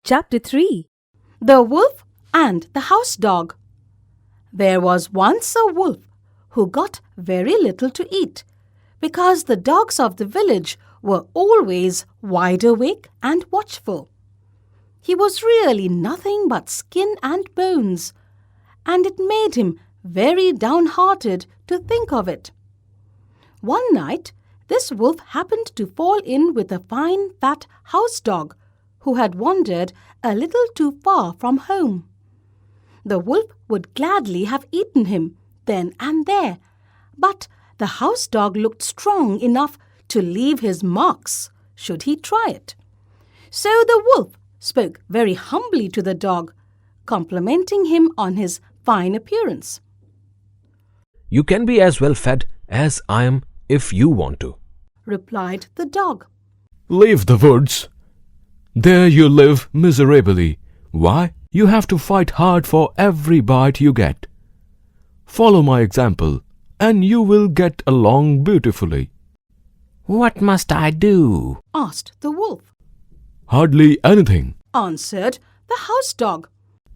Chapter 3. The Wolf and the House Dog. There was once a wolf who got very little to eat because the dogs of the village were always wide awake and watchful. He was really nothing but skin and bones, and it made him very downhearted to think of it. One night, this wolf happened to fall in with a fine fat house dog who had wandered a little too far from home. The wolf would gladly have eaten him then and there, but the house dog looked strong enough to leave his marks should he try it. So the wolf spoke very humbly to the dog, complimenting him on his fine appearance. "You can be as well fed as I am if you want to," replied the dog. "Leave the woods. There you live miserably. Why? You have to fight hard for every bite you get. Follow my example, and you will get along beautifully." "What must I do?" asked the wolf. "Hardly anything. Answered the house dog.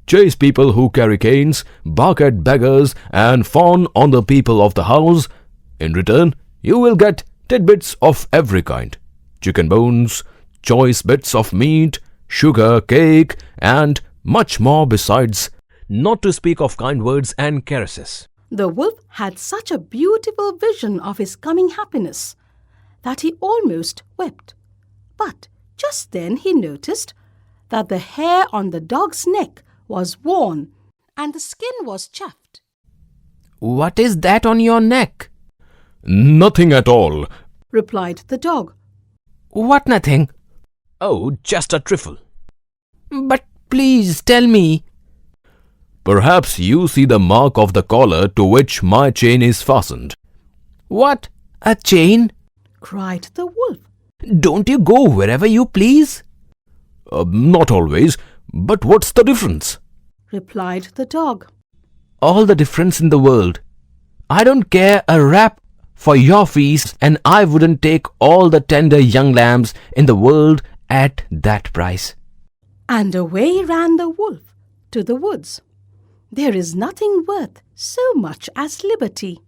Chase people who carry canes, bark at beggars, and fawn on the people of the house. In return, you will get tidbits of every kind: chicken bones, choice bits of meat, sugar, cake, and much more besides, not to speak of kind words and caresses. The wolf had such a beautiful vision of his coming happiness that he almost wept. But just then he noticed that the hair on the dog's neck was worn and the skin was chafed. "What is that on your neck?" Nothing at all," replied the dog. "What nothing?" "Oh, just a trifle." "But please tell me." "Perhaps you see the mark of the collar to which my chain is fastened." "What? A chain?" cried the wolf. "Don't you go wherever you please?" Not always, but what's the difference?" replied the dog. "All the difference in the world. I don't care a rap for your feast, and I wouldn't take all the tender young lambs in the world at that price." And away ran the wolf to the woods. There is nothing worth so much as liberty.